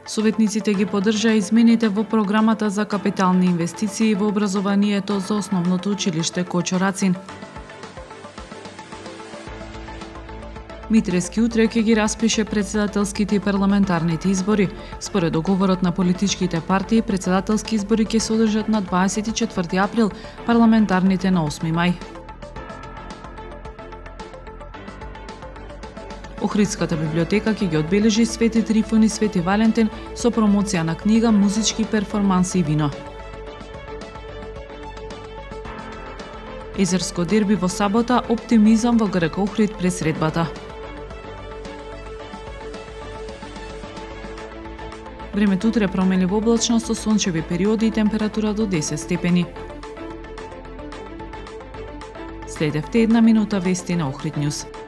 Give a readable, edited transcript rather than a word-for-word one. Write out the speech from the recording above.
Советниците ги поддржаа измените во програмата за капитални инвестиции во образованието за основното училиште Кочо Рацин. Митревски утре ќе ги распише претседателските и парламентарните избори. Според договорот на политичките партии, претседателски избори ќе се одржат на 24 април, парламентарните на 8 мај. Охридската библиотека ќе ги одбележи Свети Трифон и Свети Валентин со промоција на книга, музички перформанси и вино. Езерско дерби во сабота, оптимизам во ГРК Охрид пред средбата. Времето утре променливо облачно со сончеви периоди и температура до 10 степени. Следевте една минута вести на Охрид Нјуз.